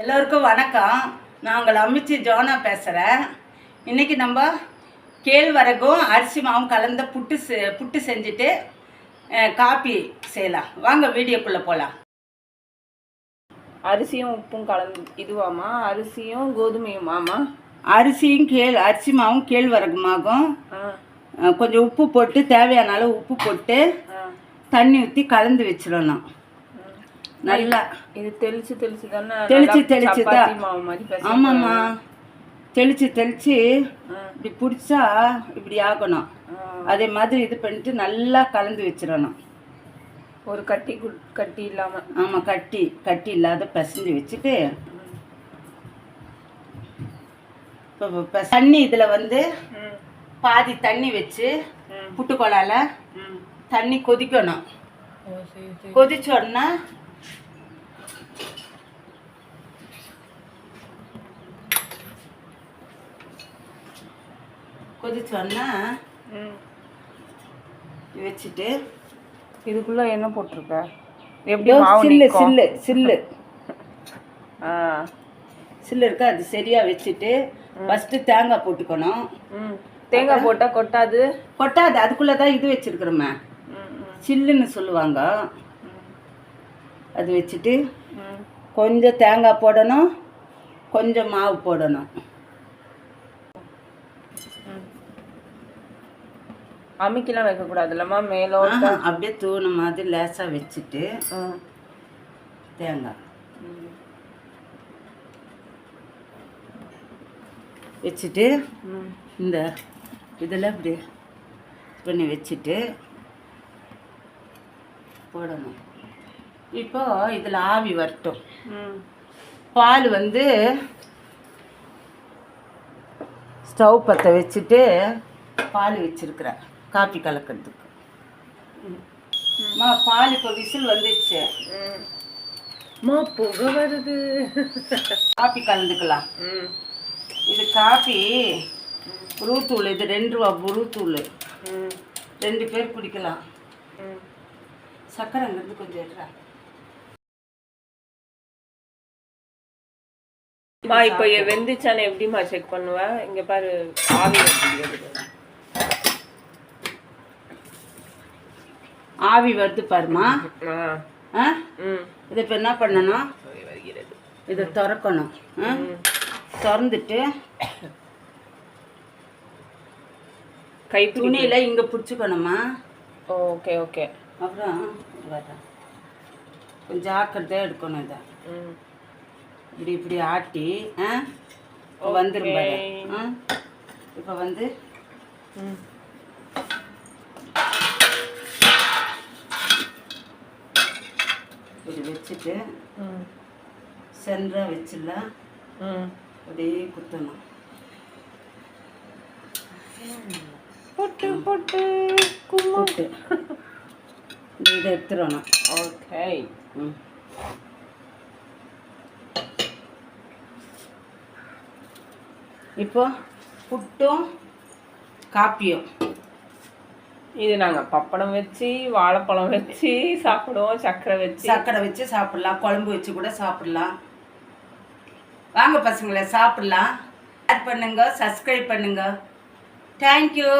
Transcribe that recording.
எல்லோருக்கும் வணக்கம். நான் உங்கள் அம்மிச்சி ஜோனா பேசுகிறேன். இன்றைக்கி நம்ம கேழ்வரகும் அரிசி மாவும் கலந்த புட்டு செஞ்சுட்டு காப்பி செய்யலாம். வாங்க வீடியோக்குள்ளே போகலாம். அரிசியும் உப்பும் கலந்து இதுவாமா? அரிசியும் கோதுமையுமாமா? அரிசி மாவும் கேழ்வரகுமாகும். கொஞ்சம் உப்பு போட்டு தேவையான அளவு உப்பு போட்டு தண்ணி ஊற்றி கலந்து வச்சிடணும். நல்லா இது தெளிச்சு தானே? தெளிச்சு தான். ஆமாம்மா, தெளிச்சு இப்படி பிடிச்சா இப்படி ஆகணும். அதே மாதிரி இது பண்ணிட்டு நல்லா கலந்து வச்சிடணும். ஒரு கட்டி இல்லாம. ஆமாம், கட்டி இல்லாத பிசைஞ்சு வச்சுட்டு இப்போ தண்ணி இதில் பாதி தண்ணி வச்சு புட்டுக்கொழால தண்ணி கொதிக்கணும். கொதிச்சோடனே வச்சுட்டு இதுக்குள்ள என்ன போட்டிருக்க? எப்படி சில்லு இருக்கா, அது சரியா வச்சுட்டு ஃபர்ஸ்ட் தேங்காய் போட்டுக்கணும். தேங்காய் போட்டா கொட்டாது. அதுக்குள்ளதான் இது வச்சிருக்கிறோமே, சில்லுன்னு சொல்லுவாங்க. அது வச்சுட்டு கொஞ்சம் தேங்காய் போடணும், கொஞ்சம் மாவு போடணும். அம்மிக்கெல்லாம் வைக்கக்கூடாதுல்லம்மா? மேலோட அப்படியே தூணு மாதிரி லேசாக வச்சுட்டு தேங்காய் வச்சுட்டு இந்த இதில் இப்படி பண்ணி வச்சுட்டு போடணும். இப்போ இதில் ஆவி வரட்டும். பால் ஸ்டவ் பற்ற வச்சுட்டு பால் வச்சிருக்கிறேன் காப்பி கலக்கிறதுக்கு. பால் இப்போ விசில் வந்துடுச்சு. புகை வருது. காப்பி கலந்துக்கலாம். இது காப்பி புருத்தூள். இது 2 ரூபா புருத்தூள். 2 பேர் குடிக்கலாம். சக்கரை அங்கிருந்து கொஞ்சம் எடுறா. இப்போ வெந்துச்சானே எப்படிமா செக் பண்ணுவேன்? இங்க பாரு, ஆவி வருது பாருமா. இதை இப்போ என்ன பண்ணணும், இதை திறக்கணும். திறந்துட்டு கை துணியில இங்க பிடிச்சிக்கணுமா. ஓகே. அப்புறம் கொஞ்சம் ஜாக்கிரதையா எடுக்கணும். இதை இப்படி ஆட்டி வந்துடும் பாரு. இப்போ இப்படி வச்சுட்டு சென்டரா வச்சிடலாம். அப்படியே குத்தணும். போட்டு இதை எடுத்துடணும். ஓகே. இப்போ புட்டும் காப்பியும் இது நாங்கள் பப்படம் வச்சு வாழைப்பழம் வச்சு சாப்பிடுவோம். சக்கரை வச்சு சாப்பிடலாம். குழம்பு வச்சு கூட சாப்பிடலாம். வாங்க பசங்களே, சாப்பிடலாம். ஷேர் பண்ணுங்க, சப்ஸ்கிரைப் பண்ணுங்க. தேங்க்யூ.